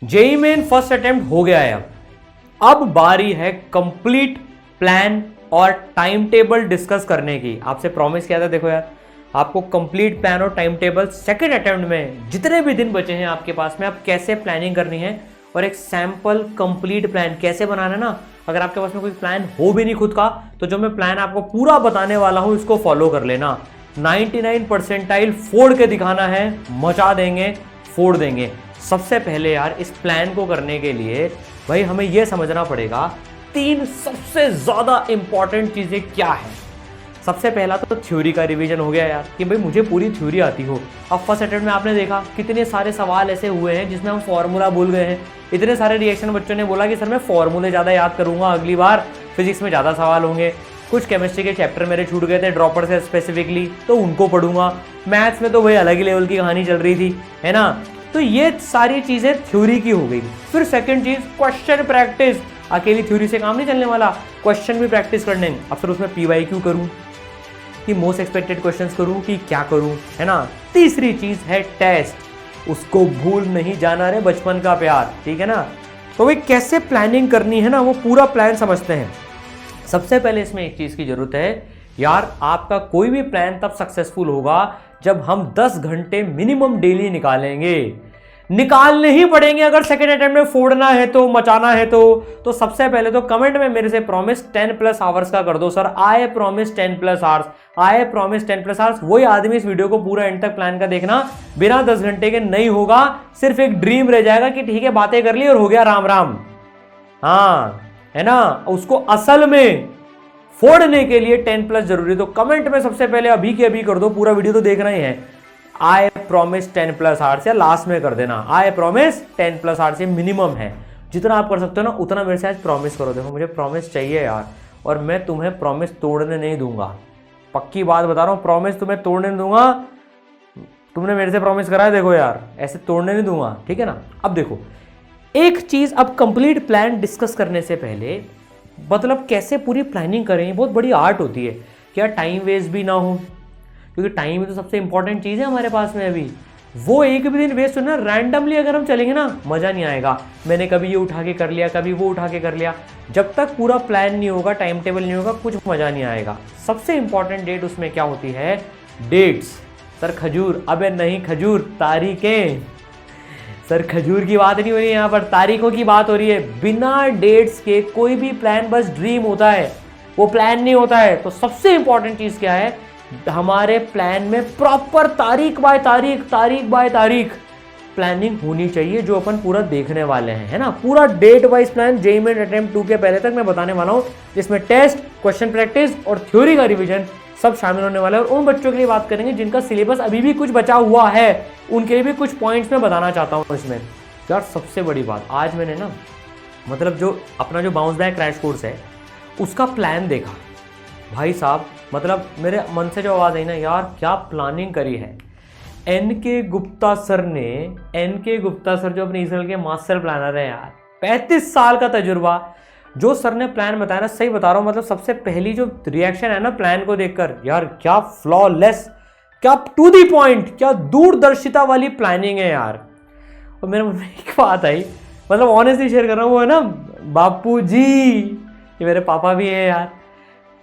JEE main first attempt हो गया है। अब बारी है कंप्लीट प्लान और टाइम टेबल डिस्कस करने की। आपसे प्रॉमिस किया था, देखो यार, आपको कंप्लीट प्लान और टाइम टेबल सेकंड अटेम्प्ट में जितने भी दिन बचे हैं आपके पास में, आप कैसे प्लानिंग करनी है और एक सैंपल कंप्लीट प्लान कैसे बनाना है ना। अगर आपके पास में कोई प्लान हो भी नहीं खुद का, तो जो मैं प्लान आपको पूरा बताने वाला हूं इसको फॉलो कर लेना। 99 परसेंटाइल फोड़ के दिखाना है, मचा देंगे, फोड़ देंगे। सबसे पहले यार इस प्लान को करने के लिए भाई हमें यह समझना पड़ेगा 3 सबसे ज्यादा इंपॉर्टेंट चीजें क्या है। सबसे पहला तो थ्योरी का रिवीजन हो गया यार, कि भाई मुझे पूरी थ्योरी आती हो। अब फर्स्ट अटेम्प्ट में आपने देखा कितने सारे सवाल ऐसे हुए हैं जिसमें हम फॉर्मूला भूल गए हैं। इतने सारे रिएक्शन बच्चों ने बोला कि सर मैं फॉर्मूले ज़्यादा याद करूंगा, अगली बार फिजिक्स में ज़्यादा सवाल होंगे। कुछ केमिस्ट्री के चैप्टर मेरे छूट गए थे ड्रॉपर से स्पेसिफिकली, तो उनको पढ़ूंगा। मैथ्स में तो वही अलग ही लेवल की कहानी चल रही थी, है ना। तो ये सारी चीज़ें थ्योरी की हो गई। फिर सेकेंड चीज़ क्वेश्चन प्रैक्टिस। अकेली थ्योरी से काम नहीं चलने वाला, क्वेश्चन भी प्रैक्टिस करने। अब फिर उसमें PYQ करूँ कि मोस्ट एक्सपेक्टेड क्वेश्चंस करूं कि क्या करूं, है ना। तीसरी चीज है टेस्ट, उसको भूल नहीं जाना रे बचपन का प्यार, ठीक है ना। तो भाई कैसे प्लानिंग करनी है ना, वो पूरा प्लान समझते हैं। सबसे पहले इसमें एक चीज की जरूरत है यार, आपका कोई भी प्लान तब सक्सेसफुल होगा जब हम 10 घंटे मिनिमम डेली निकालेंगे। निकालने ही पड़ेंगे अगर सेकेंड अटेम्प्ट में फोड़ना है तो, मचाना है तो सबसे पहले तो कमेंट में मेरे से प्रॉमिस 10+ आवर्स का कर दो sir. I promise 10+ hours, I promise 10+ hours. वही आदमी इस वीडियो को पूरा एंड तक प्लान का देखना, बिना 10 घंटे के नहीं होगा। सिर्फ एक ड्रीम रह जाएगा कि ठीक है बातें कर ली और हो गया राम राम, हाँ, है ना। उसको असल में फोड़ने के लिए 10+ जरूरी। तो कमेंट में सबसे पहले अभी के अभी कर दो, पूरा वीडियो तो देखना ही है। आई प्रॉमिस 10+ आवर्स, या लास्ट में कर देना आई प्रॉमिस 10+ आवर्स। ये मिनिमम है, जितना आप कर सकते हो ना उतना मेरे से आज प्रॉमिस करो। देखो मुझे प्रॉमिस चाहिए यार, और मैं तुम्हें प्रॉमिस तोड़ने नहीं दूंगा। पक्की बात बता रहा हूँ, प्रॉमिस तुम्हें तोड़ने नहीं दूंगा। तुमने मेरे से प्रॉमिस करा है, देखो यार ऐसे तोड़ने नहीं दूंगा, ठीक है ना। अब देखो एक चीज, अब कंप्लीट प्लान डिस्कस करने से पहले मतलब कैसे पूरी प्लानिंग करें, बहुत बड़ी आर्ट होती है। क्या टाइम वेस्ट भी ना हो, क्योंकि टाइम ही तो सबसे इंपॉर्टेंट चीज़ है हमारे पास में। अभी वो एक भी दिन वेस्ट होना, रैंडमली अगर हम चलेंगे ना मज़ा नहीं आएगा। मैंने कभी ये उठा के कर लिया, कभी वो उठा के कर लिया। जब तक पूरा प्लान नहीं होगा, टाइम टेबल नहीं होगा, कुछ मज़ा नहीं आएगा। सबसे इंपॉर्टेंट डेट उसमें क्या होती है, डेट्स। सर खजूर, अबे नहीं खजूर, तारीखें। सर खजूर की बात नहीं हो रही है यहाँ पर, तारीखों की बात हो रही है। बिना डेट्स के कोई भी प्लान बस ड्रीम होता है, वो प्लान नहीं होता है। तो सबसे इंपॉर्टेंट चीज़ क्या है, हमारे प्लान में प्रॉपर तारीख बाय तारीख प्लानिंग होनी चाहिए, जो अपन पूरा देखने वाले हैं, है ना। पूरा date wise plan JEE main attempt 2 के पहले तक मैं बताने वाला हूं, जिसमें टेस्ट, क्वेश्चन प्रैक्टिस और थ्योरी का रिवीजन सब शामिल होने वाला है। और उन बच्चों के लिए बात करेंगे जिनका सिलेबस अभी भी कुछ बचा हुआ है, उनके लिए भी कुछ पॉइंट्स मैं बताना चाहता हूँ इसमें। यार सबसे बड़ी बात, आज मैंने ना मतलब जो अपना जो बाउंस बैक क्रैश कोर्स है उसका प्लान देखा भाई साहब, मतलब मेरे मन से जो आवाज़ आई ना, यार क्या प्लानिंग करी है। NK गुप्ता सर ने, NK गुप्ता सर जो अपने इसराइल के मास्टर प्लानर है यार, 35 साल का तजुर्बा। जो सर ने प्लान बताया ना, सही बता रहा हूँ, मतलब सबसे पहली जो रिएक्शन है ना प्लान को देखकर, यार क्या फ्लॉलेस, क्या टू दी पॉइंट, क्या दूरदर्शिता वाली प्लानिंग है यार। और मेरे मन में एक बात आई, मतलब ऑनेस्टली शेयर कर रहा हूँ, वो है ना बापू जी, ये मेरे पापा भी है यार,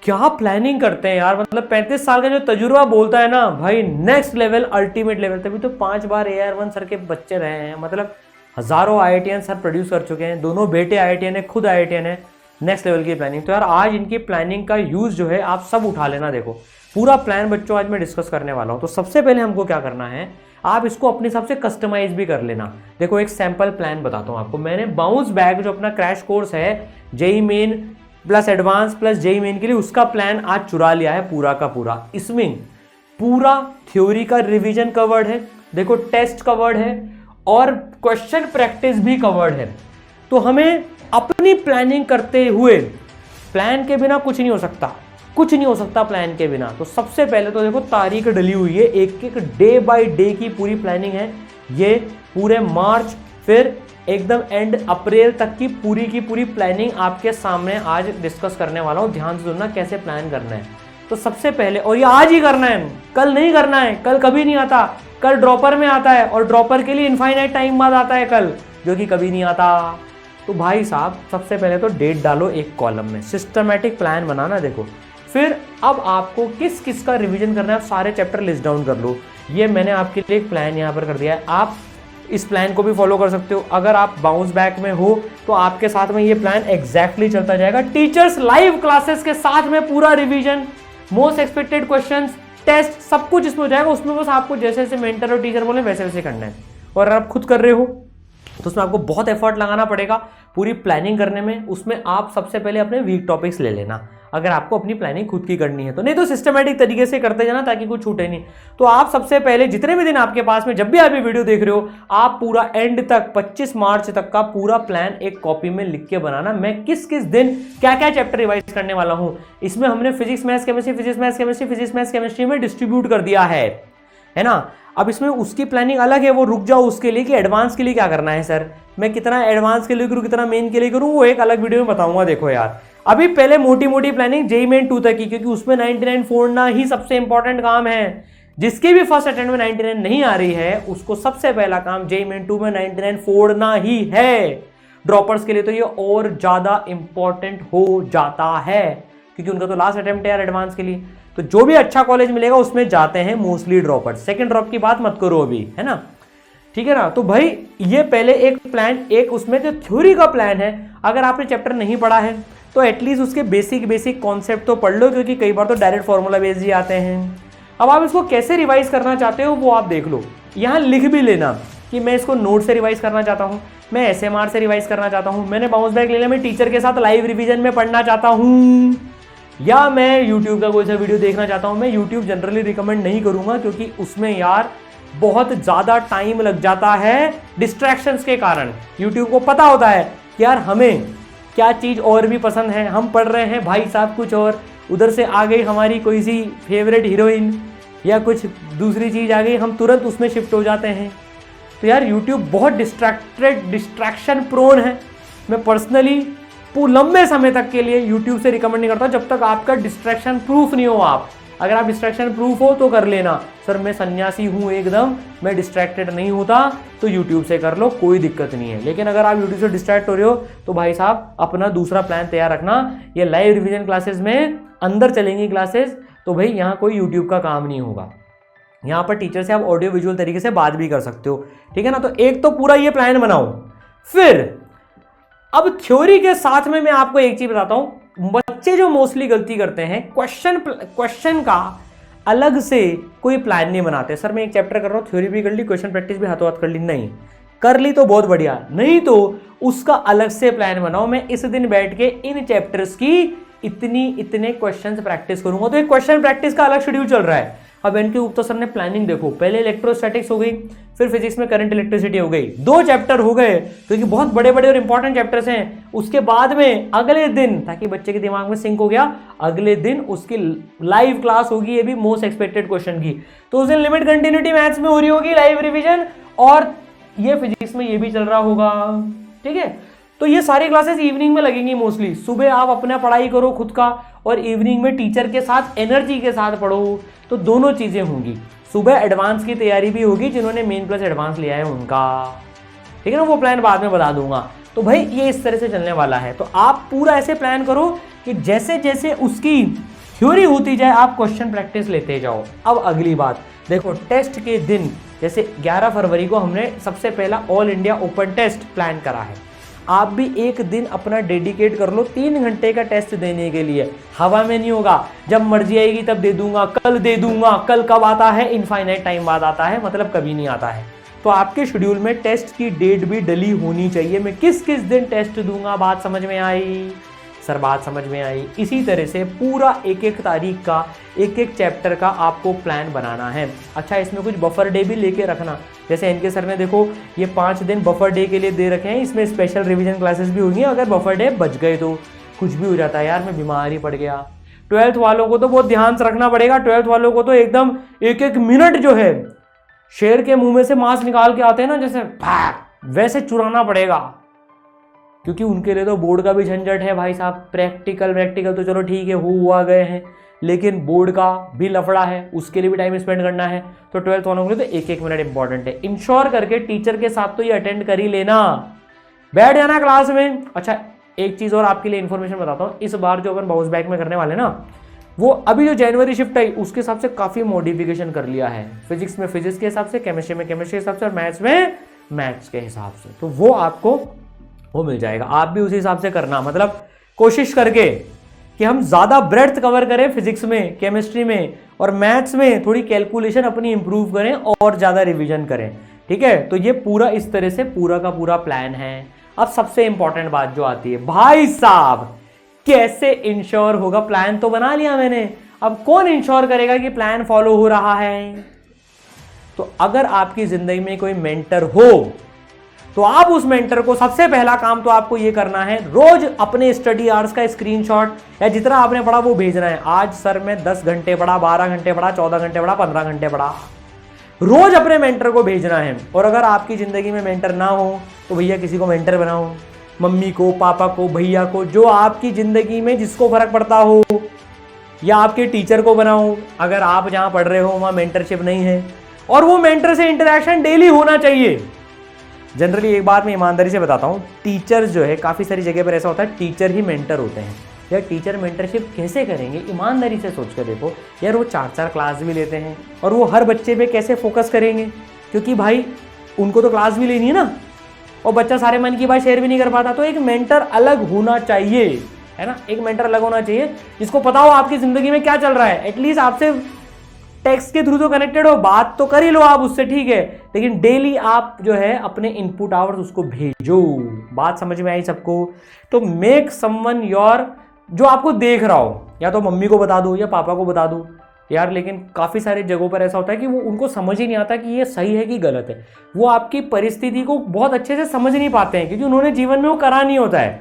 क्या प्लानिंग करते हैं यार। मतलब 35 साल का जो तजुर्बा बोलता है ना भाई, नेक्स्ट लेवल, अल्टीमेट लेवल। तभी तो 5 बार AR1 सर के बच्चे रहे हैं, मतलब हजारों IITian सर प्रोड्यूस कर चुके हैं, दोनों बेटे IITian है, खुद IITian है। नेक्स्ट लेवल की प्लानिंग, तो यार आज इनकी प्लानिंग का यूज जो है आप सब उठा लेना। देखो पूरा प्लान बच्चों आज मैं डिस्कस करने वाला हूँ। तो सबसे पहले हमको क्या करना है, आप इसको अपने हिसाब से कस्टमाइज भी कर लेना। देखो एक सैंपल प्लान बताता हूँ आपको। मैंने बाउंस बैक जो अपना क्रैश कोर्स है JEE main plus advance plus JEE main के लिए, उसका प्लान आज चुरा लिया है पूरा का पूरा। इसमें पूरा थ्योरी का रिवीजन कवर्ड है, देखो टेस्ट कवर्ड है और क्वेश्चन प्रैक्टिस भी कवर्ड है। तो हमें अपनी प्लानिंग करते हुए, प्लान के बिना कुछ नहीं हो सकता, कुछ नहीं हो सकता प्लान के बिना। तो सबसे पहले तो देखो तारीख डली हुई है, एक एक डे बाय डे की पूरी प्लानिंग है। ये पूरे मार्च फिर एकदम एंड अप्रैल तक की पूरी प्लानिंग आपके सामने आज डिस्कस करने वाला हूँ। ध्यान से सुनना कैसे प्लान करना है। तो सबसे पहले, और ये आज ही करना है, कल नहीं करना है, कल कभी नहीं आता, कल ड्रॉपर में आता है और ड्रॉपर के लिए इनफाइनाइट टाइम बाद आता है कल। जो कि कभी नहीं आता। तो भाई साहब सबसे पहले तो डेट डालो एक कॉलम में, सिस्टमेटिक प्लान बनाना देखो। फिर अब आपको किस किस का रिवीजन करना है, आप सारे चैप्टर लिस्ट डाउन कर लो। ये मैंने आपके लिए एक प्लान यहाँ पर कर दिया है, आप इस प्लान को भी फॉलो कर सकते हो। अगर आप बाउंस बैक में हो तो आपके साथ में ये प्लान एग्जैक्टली चलता जाएगा। टीचर्स लाइव क्लासेस के साथ में पूरा revision, most expected questions, test, सब कुछ इसमें हो जाएगा। उसमें बस आपको जैसे जैसे मेंटर और टीचर बोले वैसे वैसे करना है। और अगर आप खुद कर रहे हो तो उसमें आपको बहुत एफर्ट लगाना पड़ेगा पूरी प्लानिंग करने में। उसमें आप सबसे पहले अपने वीक टॉपिक्स ले लेना, अगर आपको अपनी प्लानिंग खुद की करनी है तो। नहीं तो सिस्टमेटिक तरीके से करते जाना ताकि कुछ छूटे नहीं। तो आप सबसे पहले जितने भी दिन आपके पास में, जब भी आप ये वीडियो देख रहे हो, आप पूरा एंड तक 25 मार्च तक का पूरा प्लान एक कॉपी में लिख के बनाना। मैं किस किस दिन क्या क्या चैप्टर रिवाइज करने वाला हूं, इसमें हमने physics maths chemistry, physics maths chemistry, physics maths chemistry में डिस्ट्रीब्यूट कर दिया है ना। अब इसमें उसकी प्लानिंग अलग है, वो रुक जाओ उसके लिए कि एडवांस के लिए क्या करना है सर, मैं कितना एडवांस के लिए करूँ, कितना मेन के लिए करूँ, वो एक अलग वीडियो में बताऊंगा। देखो यार, अभी पहले मोटी मोटी प्लानिंग जेईई मेन 2 तक की, क्योंकि उसमें 99 फोड़ना ही सबसे इंपॉर्टेंट काम है। जिसके भी फर्स्ट अटेम्प्ट में 99 नहीं आ रही है उसको सबसे पहला काम जेईई मेन 2 में 99 फोड़ना ही है। ड्रॉपर्स के लिए तो ये और ज्यादा इंपॉर्टेंट हो जाता है, क्योंकि उनका तो लास्ट अटेम्प्ट है यार एडवांस के लिए। तो जो भी अच्छा कॉलेज मिलेगा उसमें जाते हैं मोस्टली ड्रॉपर्स। सेकंड ड्रॉप की बात मत करो अभी, है ना, ठीक है ना। तो भाई ये पहले एक प्लान, एक उसमें जो थ्योरी का प्लान है, अगर आपने चैप्टर नहीं पढ़ा है तो एटलीस्ट उसके बेसिक कॉन्सेप्ट तो पढ़ लो, क्योंकि कई बार तो डायरेक्ट फॉर्मूला बेस ही आते हैं। अब आप इसको कैसे रिवाइज करना चाहते हो वो आप देख लो। यहाँ लिख भी लेना कि मैं इसको नोट से रिवाइज करना चाहता हूँ, मैं एसएमआर से रिवाइज करना चाहता हूँ, मैंने बाउंस बैक ले लिया, मैं टीचर के साथ लाइव रिवीजन में पढ़ना चाहता हूँ, या मैं यूट्यूब का कोई सा वीडियो देखना चाहता हूँ। मैं यूट्यूब जनरली रिकमेंड नहीं करूँगा, क्योंकि उसमें यार बहुत ज़्यादा टाइम लग जाता है डिस्ट्रैक्शंस के कारण। यूट्यूब को पता होता है कि यार हमें क्या चीज़ और भी पसंद है, हम पढ़ रहे हैं भाई साहब कुछ और, उधर से आ गई हमारी कोई सी फेवरेट हीरोइन या कुछ दूसरी चीज़ आ गई, हम तुरंत उसमें शिफ्ट हो जाते हैं। तो यार यूट्यूब बहुत डिस्ट्रैक्शन प्रोन है। मैं पर्सनली लंबे समय तक के लिए यूट्यूब से रिकमेंड नहीं करता जब तक आपका डिस्ट्रैक्शन प्रूफ नहीं हो। आप अगर आप डिस्ट्रैक्शन प्रूफ हो तो कर लेना, सर मैं सन्यासी हूँ एकदम, मैं डिस्ट्रैक्टेड नहीं होता, तो यूट्यूब से कर लो, कोई दिक्कत नहीं है। लेकिन अगर आप यूट्यूब से डिस्ट्रैक्ट हो रहे हो तो भाई साहब अपना दूसरा प्लान तैयार रखना। ये लाइव रिवीजन क्लासेस में अंदर चलेंगी क्लासेस, तो भाई यहाँ कोई यूट्यूब का काम नहीं होगा। यहाँ पर टीचर से आप ऑडियो विजुअल तरीके से बात भी कर सकते हो, ठीक है ना। तो एक तो पूरा ये प्लान बनाओ। फिर अब थ्योरी के साथ में मैं आपको एक चीज बताता हूं, बच्चे जो मोस्टली गलती करते हैं, क्वेश्चन का अलग से कोई प्लान नहीं बनाते। सर मैं एक चैप्टर कर रहा हूं, थ्योरी भी कर ली, क्वेश्चन प्रैक्टिस भी हाथों हाथ कर ली। नहीं कर ली तो बहुत बढ़िया, नहीं तो उसका अलग से प्लान बनाओ। मैं इस दिन बैठ के इन चैप्टर्स की इतने क्वेश्चंस प्रैक्टिस करूंगा। तो एक क्वेश्चन प्रैक्टिस का अलग शेड्यूल चल रहा है। अब एनके गुप्ता सर ने प्लानिंग देखो, पहले इलेक्ट्रोस्टैटिक्स हो गई, फिर फिजिक्स में करंट इलेक्ट्रिसिटी हो गई, 2 चैप्टर हो गए, क्योंकि बहुत बड़े बड़े और इंपॉर्टेंट चैप्टर्स हैं। उसके बाद में अगले दिन, ताकि बच्चे के दिमाग में सिंक हो गया, अगले दिन उसकी लाइव क्लास होगी, ये भी मोस्ट एक्सपेक्टेड क्वेश्चन की। तो उस दिन लिमिट कंटिन्यूटी मैथ्स में हो रही होगी लाइव रिविजन, और ये फिजिक्स में ये भी चल रहा होगा, ठीक है। तो ये सारी क्लासेस इवनिंग में लगेंगी मोस्टली। सुबह आप अपना पढ़ाई करो खुद का, और इवनिंग में टीचर के साथ एनर्जी के साथ पढ़ो, तो दोनों चीजें होंगी। सुबह एडवांस की तैयारी भी होगी, जिन्होंने मेन प्लस एडवांस लिया है उनका, ठीक है ना। वो प्लान बाद में बता दूंगा। तो भाई ये इस तरह से चलने वाला है। तो आप पूरा ऐसे प्लान करो कि जैसे जैसे उसकी थ्योरी होती जाए आप क्वेश्चन प्रैक्टिस लेते जाओ। अब अगली बात देखो, टेस्ट के दिन, जैसे 11 फरवरी को हमने सबसे पहला all India open test plan करा है। आप भी एक दिन अपना डेडिकेट कर लो 3 घंटे का टेस्ट देने के लिए। हवा में नहीं होगा, जब मर्जी आएगी तब दे दूंगा, कल दे दूंगा। कल कब आता है? इनफाइनाइट टाइम बाद आता है, मतलब कभी नहीं आता है। तो आपके शेड्यूल में टेस्ट की डेट भी डली होनी चाहिए। मैं किस किस दिन टेस्ट दूंगा, बात समझ में आई? सर बात समझ में आई। इसी तरह से पूरा एक एक तारीख का, एक एक चैप्टर का आपको प्लान बनाना है। अच्छा, इसमें कुछ बफर डे भी लेके रखना। जैसे एनके सर ने देखो ये 5 दिन बफर डे के लिए दे रखे हैं, इसमें स्पेशल रिवीजन क्लासेस भी होंगी। अगर बफर डे बच गए तो कुछ भी हो जाता है यार, मैं बीमार ही पड़ गया। 12th वालों को तो बहुत ध्यान से रखना पड़ेगा। 12th वालों को तो एकदम एक एक मिनट जो है शेर के मुंह में से मांस निकाल के आते हैं ना, जैसे वैसे चुराना पड़ेगा। क्योंकि उनके लिए तो बोर्ड का भी झंझट है भाई साहब। प्रैक्टिकल तो चलो ठीक है, हुआ गए हैं, लेकिन बोर्ड का भी लफड़ा है, उसके लिए भी टाइम स्पेंड करना है। तो 12th वालों के लिए तो 1-1 मिनट इंपॉर्टेंट है। इंश्योर करके टीचर के साथ तो ये अटेंड कर ही लेना, बैठ जाना क्लास में। अच्छा, एक चीज और आपके लिए इन्फॉर्मेशन बताता हूँ, इस बार जो अपन बाउंस बैक में करने वाले ना, वो अभी जो जनवरी शिफ्ट आई उसके हिसाब से काफी मॉडिफिकेशन कर लिया है। फिजिक्स में फिजिक्स के हिसाब से, केमिस्ट्री में केमिस्ट्री के हिसाब से, और मैथ्स में मैथ्स के हिसाब से। तो वो आपको वो मिल जाएगा, आप भी उसी हिसाब से करना। मतलब कोशिश करके कि हम ज्यादा ब्रेड्थ कवर करें फिजिक्स में, केमिस्ट्री में और मैथ्स में, थोड़ी कैलकुलेशन अपनी इंप्रूव करें और ज्यादा रिवीजन करें, ठीक है। तो ये पूरा इस तरह से पूरा का पूरा प्लान है। अब सबसे इंपॉर्टेंट बात जो आती है, भाई साहब कैसे इंश्योर होगा? प्लान तो बना लिया मैंने, अब कौन इंश्योर करेगा कि प्लान फॉलो हो रहा है? तो अगर आपकी जिंदगी में कोई मेंटर हो तो आप उस मेंटर को सबसे पहला काम तो आपको यह करना है, रोज अपने स्टडी आवर्स का स्क्रीनशॉट या जितना आपने पढ़ा वो भेजना है। आज सर मैं 10 घंटे पढ़ा, 12 घंटे पढ़ा, 14 घंटे पढ़ा, 15 घंटे पढ़ा, रोज अपने मेंटर को भेजना है। और अगर आपकी जिंदगी में मेंटर ना हो तो भैया किसी को मेंटर बनाओ, मम्मी को, पापा को, भैया को, जो आपकी जिंदगी में जिसको फर्क पड़ता हो, या आपके टीचर को बनाओ अगर आप जहां पढ़ रहे हो वहां मेंटरशिप नहीं है। और वो मेंटर से इंटरेक्शन डेली होना चाहिए। जनरली एक बात मैं ईमानदारी से बताता हूँ, टीचर्स जो है काफ़ी सारी जगह पर ऐसा होता है, टीचर ही मेंटर होते हैं। यार टीचर मेंटरशिप कैसे करेंगे? ईमानदारी से सोच कर देखो यार, वो 4-4 क्लास भी लेते हैं और वो हर बच्चे पे कैसे फोकस करेंगे? क्योंकि भाई उनको तो क्लास भी लेनी है ना, और बच्चा सारे मन की बात शेयर भी नहीं कर पाता। तो एक मेंटर अलग होना चाहिए, है ना, एक मेंटर अलग होना चाहिए जिसको पता हो आपकी जिंदगी में क्या चल रहा है। एटलीस्ट आपसे टेक्स्ट के थ्रू तो कनेक्टेड हो, बात तो कर ही लो आप उससे, ठीक है, लेकिन डेली आप जो है अपने इनपुट आवर्स उसको भेजो। बात समझ में आई सबको? तो मेक समवन योर, जो आपको देख रहा हो, या तो मम्मी को बता दो या पापा को बता दो यार। लेकिन काफ़ी सारी जगहों पर ऐसा होता है कि वो उनको समझ ही नहीं आता कि ये सही है कि गलत है। वो आपकी परिस्थिति को बहुत अच्छे से समझ नहीं पाते हैं क्योंकि उन्होंने जीवन में वो करा नहीं होता है।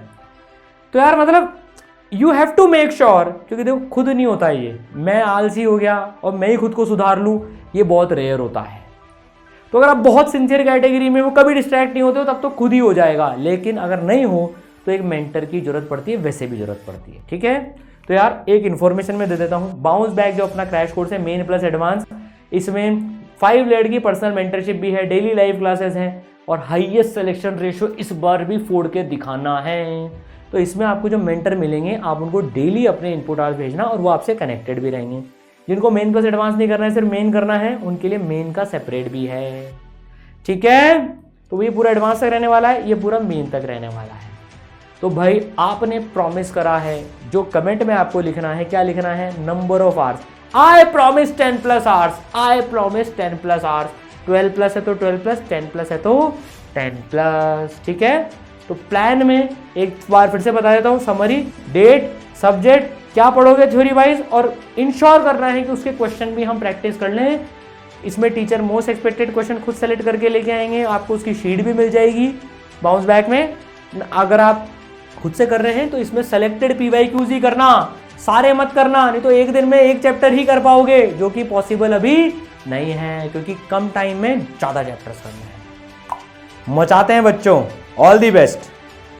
तो यार मतलब you have to make sure, क्योंकि देखो खुद नहीं होता ये, मैं आलसी हो गया और मैं ही खुद को सुधार लूँ, ये बहुत रेयर होता है। तो अगर आप बहुत सिंसियर कैटेगरी में, वो कभी डिस्ट्रैक्ट नहीं होते हो, तब तो खुद ही हो जाएगा। लेकिन अगर नहीं हो तो एक मेंटर की जरूरत पड़ती है, वैसे भी जरूरत पड़ती है, ठीक है। तो यार एक इन्फॉर्मेशन में दे देता हूँ, बाउंस बैक जो अपना क्रैश कोर्स है मेन प्लस एडवांस, इसमें 5 लेयर की पर्सनल मेंटरशिप भी है, डेली लाइव क्लासेस हैं और हाईएस्ट सिलेक्शन रेशियो इस बार भी फोड़ के दिखाना है। तो इसमें आपको जो मेंटर मिलेंगे आप उनको डेली अपने इनपुट आवर्स भेजना और वो आपसे कनेक्टेड भी रहेंगे। जिनको मेन प्लस एडवांस नहीं करना है, सिर्फ मेन करना है, उनके लिए मेन का सेपरेट भी है, ठीक है। तो ये पूरा एडवांस तक रहने वाला है, ये पूरा मेन तक रहने वाला है। तो भाई आपने प्रॉमिस करा है, जो कमेंट में आपको लिखना है, क्या लिखना है? Number of hours. I promise 10+ hours, I promise 10+ hours. 12+ है तो 12+, 10+ है तो 10+, ठीक है। तो प्लान में एक बार फिर से बता देता हूँ, समरी, डेट, सब्जेक्ट, क्या पढ़ोगे थ्योरी वाइज, और इंश्योर करना है कि उसके क्वेश्चन भी हम प्रैक्टिस कर लें। इसमें टीचर मोस्ट एक्सपेक्टेड क्वेश्चन खुद सेलेक्ट करके लेके आएंगे, आपको उसकी शीट भी मिल जाएगी बाउंस बैक में। अगर आप खुद से कर रहे हैं तो इसमें सेलेक्टेड PYQs ही करना, सारे मत करना, नहीं तो एक दिन में एक चैप्टर ही कर पाओगे, जो कि पॉसिबल अभी नहीं है, क्योंकि कम टाइम में ज़्यादा चैप्टर्स करना है। मचाते हैं बच्चों, ऑल दी बेस्ट।